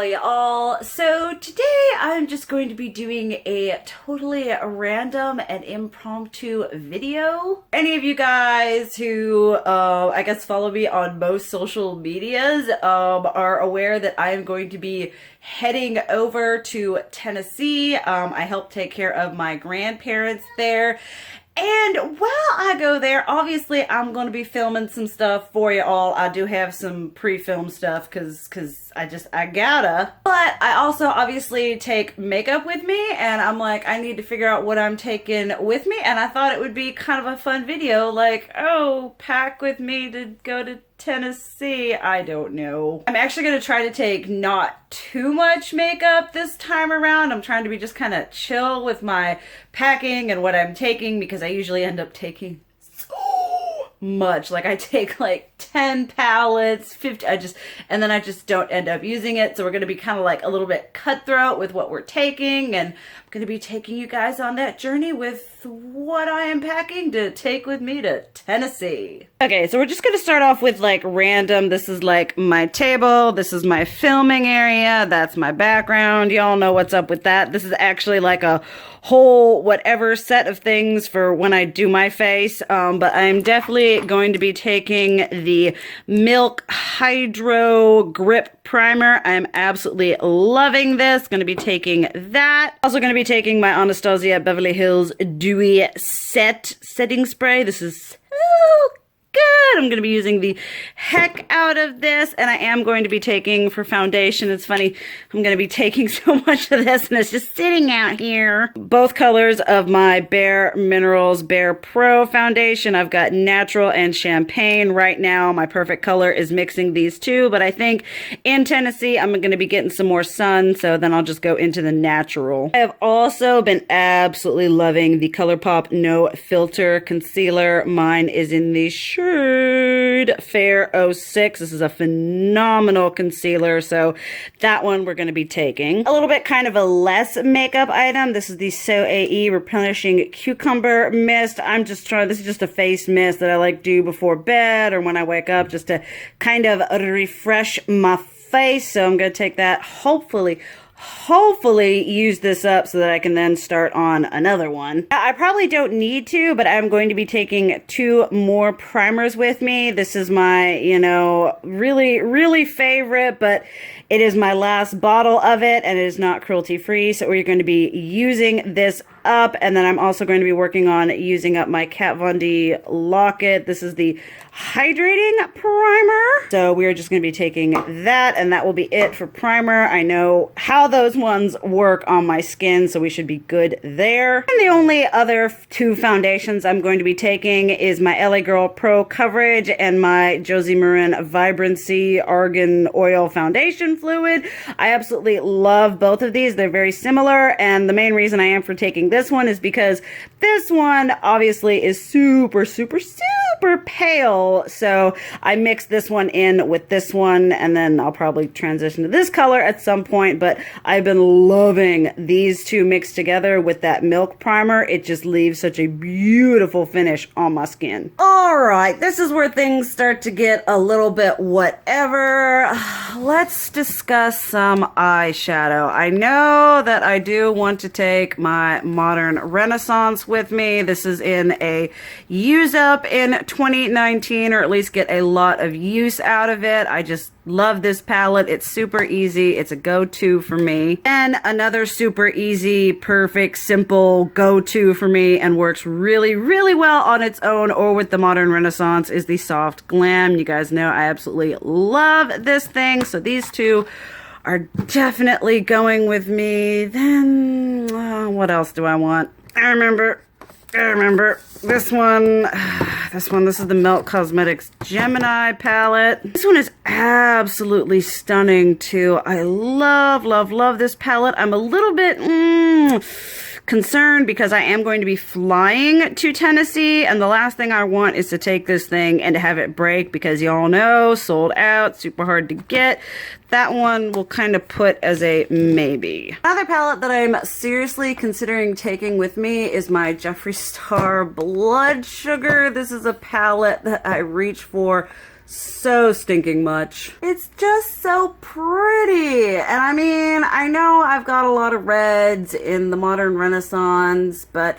y'all. So today I'm just going to be doing a totally random and impromptu video. Any of you guys who I guess follow me on most social medias are aware that I am going to be heading over to Tennessee. I help take care of my grandparents there. And while I go there, obviously I'm going to be filming some stuff for you all. I do have some pre-filmed stuff because I gotta. But I also obviously take makeup with me, and I'm like, I need to figure out what I'm taking with me. And I thought it would be kind of a fun video, like, oh, pack with me to go to Tennessee. I don't know. I'm actually going to try to take not too much makeup this time around. I'm trying to be just kind of chill with my packing and what I'm taking, because I usually end up taking so much. Like I take like 10 palettes, 50, and then I just don't end up using it. So we're going to be kind of like a little bit cutthroat with what we're taking, and I'm going to be taking you guys on that journey with what I am packing to take with me to Tennessee. Okay, so we're just going to start off with like random. This is like my table. This is my filming area. That's my background. Y'all know what's up with that. This is actually like a whole whatever set of things for when I do my face. But I'm definitely going to be taking the Milk Hydro Grip Primer. I'm absolutely loving this. Going to be taking that. Also going to be taking my Anastasia Beverly Hills Dewy Setting Spray. This is so good. I'm going to be using the heck out of this, and I am going to be taking for foundation. It's funny, I'm going to be taking so much of this and it's just sitting out here. Both colors of my Bare Minerals Bare Pro foundation. I've got natural and champagne right now. My perfect color is mixing these two, but I think in Tennessee I'm going to be getting some more sun, so then I'll just go into the natural. I have also been absolutely loving the ColourPop No Filter Concealer. Mine is in the Fair 06. This is a phenomenal concealer, so that one we're going to be taking. A little bit kind of a less makeup item. This is the So AE Replenishing Cucumber Mist. I'm just trying, this is just a face mist that I like do before bed or when I wake up, just to kind of refresh my face. So I'm going to take that, hopefully use this up so that I can then start on another one. I probably don't need to, but I'm going to be taking 2 more primers with me. This is my, you know, really favorite, but it is my last bottle of it, and it is not cruelty free, so we're going to be using this up. And then I'm also going to be working on using up my Kat Von D Locket. This is the hydrating primer, so we're just going to be taking that, and that will be it for primer. I know how those ones work on my skin, so we should be good there. And the only other 2 foundations I'm going to be taking is my LA Girl Pro Coverage and my Josie Marin Vibrancy Argan Oil Foundation Fluid. I absolutely love both of these. They're very similar, and the main reason I am for taking this one is because this one obviously is super pale, so I mixed this one in with this one, and then I'll probably transition to this color at some point. But I've been loving these 2 mixed together with that milk primer. It just leaves such a beautiful finish on my skin. Alright, this is where things start to get a little bit whatever. Let's discuss some eyeshadow. I know that I do want to take my Modern Renaissance with me. This is in a use up in 2019, or at least get a lot of use out of it. I just love this palette. It's super easy. It's a go-to for me. And another super easy, perfect, simple go-to for me, and works really well on its own or with the Modern Renaissance, is the Soft Glam. You guys know I absolutely love this thing, so these 2 are definitely going with me. Then what else do I want? I remember this one. This is the Melt Cosmetics Gemini palette. This one is absolutely stunning too. I love this palette. I'm a little bit concerned because I am going to be flying to Tennessee, and the last thing I want is to take this thing and to have it break, because y'all know, sold out, super hard to get. That one will kind of put as a maybe. Another palette that I'm seriously considering taking with me is my Jeffree Star Blood Sugar. This is a palette that I reach for so stinking much. It's just so pretty. And I mean, I know I've got a lot of reds in the modern Renaissance, but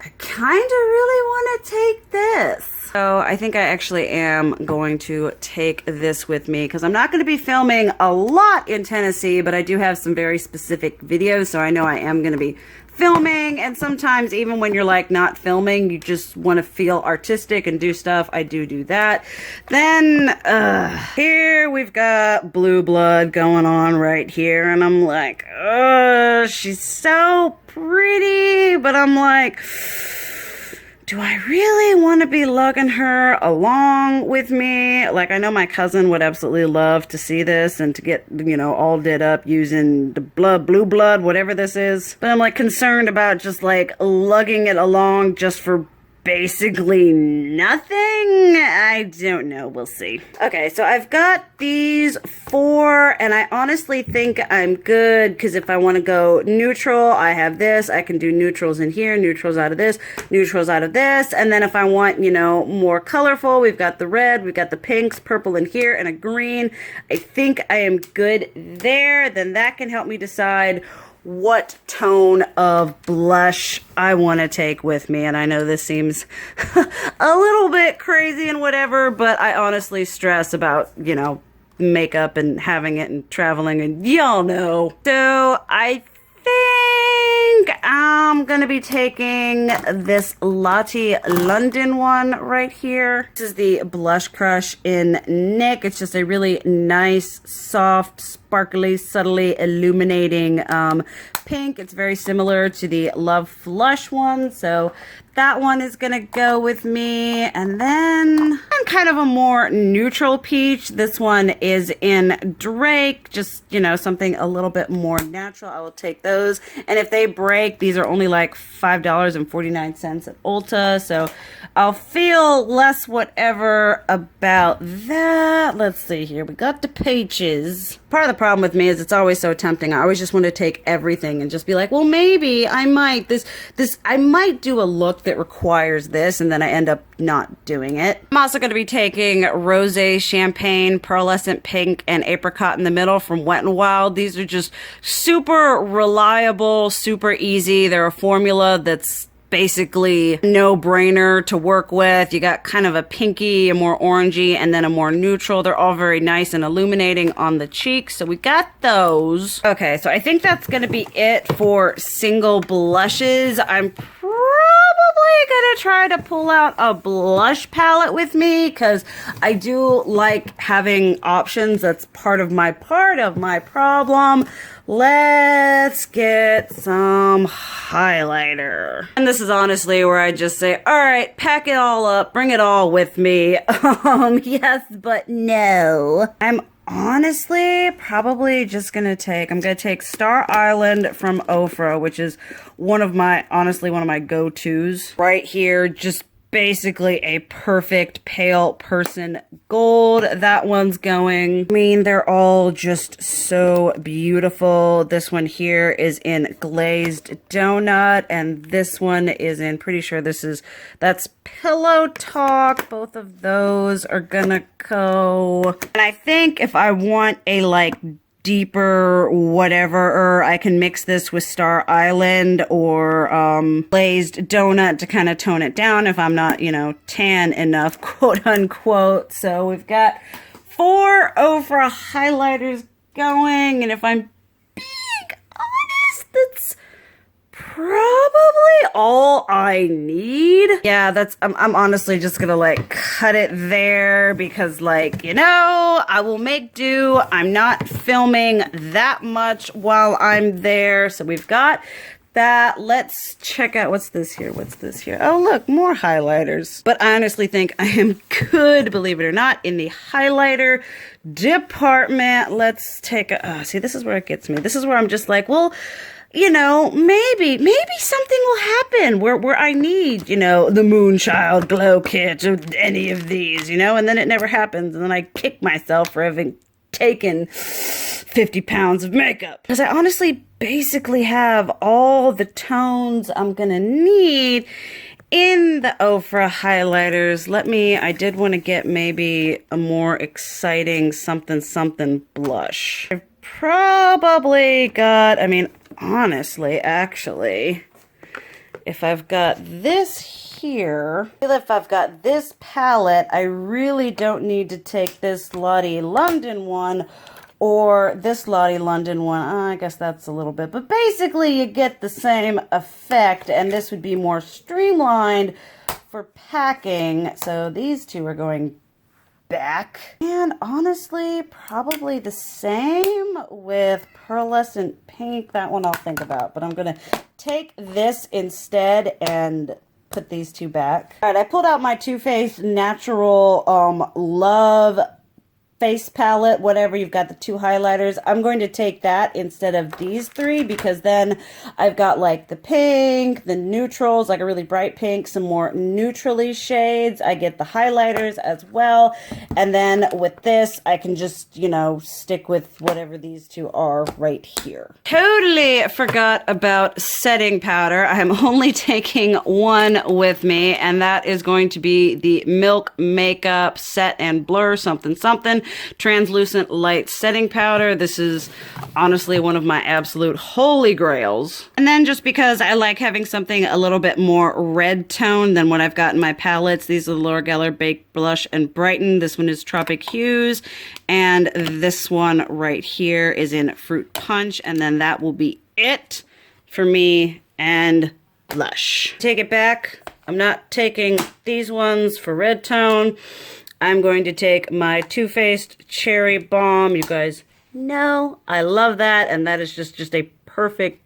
I kind of really want to take this. So I think I actually am going to take this with me because I'm not going to be filming a lot in Tennessee, but I do have some very specific videos, so I know I am going to be filming. And sometimes even when you're like not filming, you just want to feel artistic and do stuff. I do that. Then here we've got Blue Blood going on right here, and I'm like, she's so pretty, but I'm like, do I really want to be lugging her along with me? Like, I know my cousin would absolutely love to see this and to get, you know, all did up using the blue blood, whatever this is. But I'm like concerned about just like lugging it along just for basically nothing. I don't know. We'll see. Okay, so I've got these 4, and I honestly think I'm good because if I want to go neutral, I have this. I can do neutrals in here, neutrals out of this, neutrals out of this. And then if I want, you know, more colorful, we've got the red, we've got the pinks, purple in here, and a green. I think I am good there. Then that can help me decide what tone of blush I want to take with me. And I know this seems a little bit crazy and whatever, but I honestly stress about, you know, makeup and having it and traveling, and y'all know. So I think I'm gonna be taking this Lottie London one right here. This is the Blush Crush in Nick. It's just a really nice, soft, sparkly, subtly illuminating pink. It's very similar to the Love Flush one, so that one is gonna go with me. And then I'm kind of a more neutral peach. This one is in Drake, just, you know, something a little bit more natural. I will take those. And if they break, these are only like $5.49 at Ulta, so I'll feel less whatever about that. Let's see here. We got the peaches. Part of the problem with me is it's always so tempting. I always just want to take everything and just be like, well, maybe I might I might do a look that requires this, and then I end up not doing it. I'm also going to be taking Rosé Champagne, Pearlescent Pink, and Apricot in the Middle from Wet n Wild. These are just super reliable, super easy. They're a formula that's basically no-brainer to work with. You got kind of a pinky, a more orangey, and then a more neutral. They're all very nice and illuminating on the cheeks, so we got those. Okay, so I think that's gonna be it for single blushes. I'm probably gonna try to pull out a blush palette with me because I do like having options. That's part of my problem. Let's get some highlighter. And this is honestly where I just say, all right, pack it all up, bring it all with me. Yes, but no. I'm honestly probably just gonna take Star Island from Ofra, which is one of my go-tos right here. Just basically a perfect pale person gold. That one's going. I mean, they're all just so beautiful. This one here is in Glazed Donut, and this one is in, pretty sure that's Pillow Talk. Both of those are gonna go. And I think if I want a like deeper whatever, or I can mix this with Star Island or Glazed Donut to kind of tone it down if I'm not, you know, tan enough, quote unquote. So we've got 4 Ofra highlighters going, and if I'm being honest, that's probably all I need. Yeah, I'm honestly just gonna like cut it there because, like, you know, I will make do. I'm not filming that much while I'm there. So we've got that. Let's check out what's this here. Oh, look, more highlighters. But I honestly think I am good, believe it or not, in the highlighter department. Let's take a see, this is where it gets me. This is where I'm just like, well, you know, maybe something will happen where I need, you know, the Moonchild Glow Kit or any of these, you know, and then it never happens. And then I kick myself for having taken 50 pounds of makeup. Because I honestly basically have all the tones I'm gonna need In the Ofra highlighters, I did want to get maybe a more exciting something blush. I've probably got, I mean, honestly, actually, if I've got this here, if I've got this palette, I really don't need to take this Lottie London one or this Lottie London one. I guess that's a little bit, but basically you get the same effect, and this would be more streamlined for packing. So these two are going back. And honestly, probably the same with Pearlescent Pink. That one I'll think about, but I'm gonna take this instead and put these two back. All right, I pulled out my Too Faced Natural Love face palette, whatever. You've got the two highlighters. I'm going to take that instead of these three, because then I've got like the pink, the neutrals, like a really bright pink, some more neutrally shades. I get the highlighters as well. And then with this, I can just, you know, stick with whatever these two are right here. Totally forgot about setting powder. I'm only taking one with me, and that is going to be the Milk Makeup Set and Blur something translucent light setting powder. This is honestly one of my absolute holy grails. And then just because I like having something a little bit more red tone than what I've got in my palettes, these are the Laura Geller Baked Blush and Brighten. This one is Tropic Hues, and this one right here is in Fruit Punch, and then that will be it for me and blush. Take it back. I'm not taking these ones for red tone. I'm going to take my Too Faced Cherry Bomb. You guys know I love that, and that is just a perfect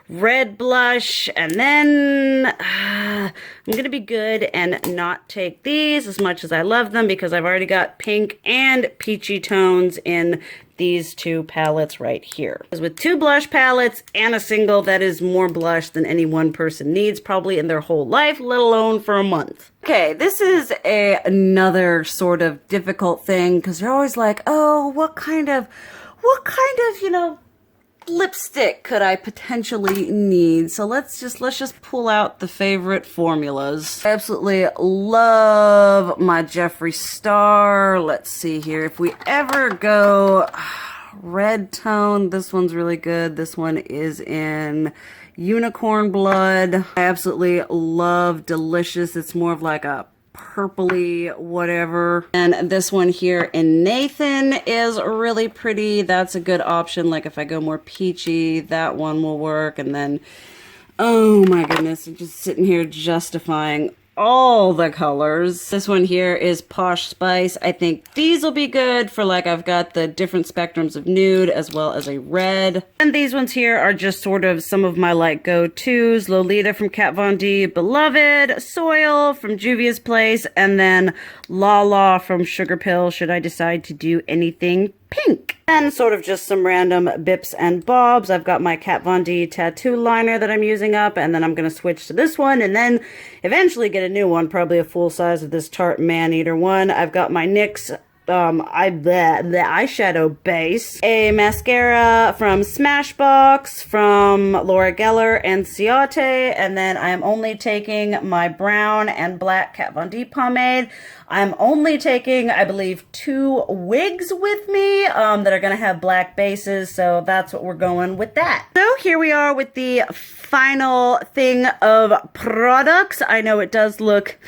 red blush. And then I'm going to be good and not take these as much as I love them, because I've already got pink and peachy tones in these two palettes right here. Because with two blush palettes and a single, that is more blush than any one person needs probably in their whole life, let alone for a month. Okay, this is another sort of difficult thing, because you're always like, oh, what kind of, you know, lipstick could I potentially need? So let's just pull out the favorite formulas. I absolutely love my Jeffree Star. Let's see here. If we ever go red tone, this one's really good. This one is in Unicorn Blood. I absolutely love Delicious. It's more of like a purpley whatever. And this one here in Nathan is really pretty. That's a good option. Like if I go more peachy, that one will work. And then, oh my goodness, I'm just sitting here justifying all the colors. This one here is Posh Spice. I think these will be good for, like, I've got the different spectrums of nude as well as a red. And these ones here are just sort of some of my like go-tos. Lolita from Kat Von D, Beloved, Soil from Juvia's Place, and then Lala from Sugar Pill, should I decide to do anything pink. And sort of just some random bips and bobs. I've got my Kat Von D tattoo liner that I'm using up, and then I'm going to switch to this one and then eventually get a new one, probably a full size of this Tarte Man-Eater one. I've got my NYX the eyeshadow base, a mascara from Smashbox, from Laura Geller and Ciate, and then I am only taking my brown and black Kat Von D pomade. I'm only taking, I believe, 2 wigs with me that are going to have black bases, so that's what we're going with that. So here we are with the final thing of products. I know it does look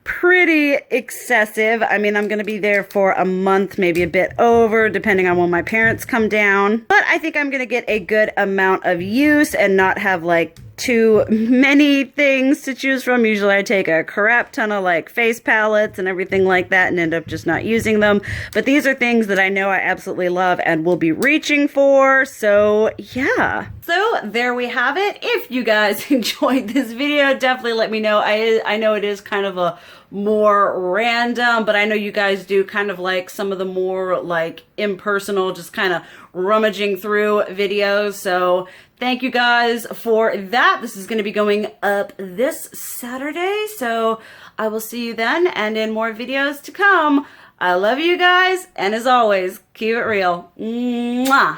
pretty excessive. I mean, I'm going to be there for a month, maybe a bit over, depending on when my parents come down. But I think I'm going to get a good amount of use and not have like too many things to choose from. Usually I take a crap ton of like face palettes and everything like that and end up just not using them. But these are things that I know I absolutely love and will be reaching for. So yeah. So there we have it. If you guys enjoyed this video, definitely let me know. I know it is kind of a more random, but I know you guys do kind of like some of the more like impersonal, just kind of rummaging through videos. So thank you guys for that. This is going to be going up this Saturday, so I will see you then and in more videos to come. I love you guys, and as always, keep it real. Mwah!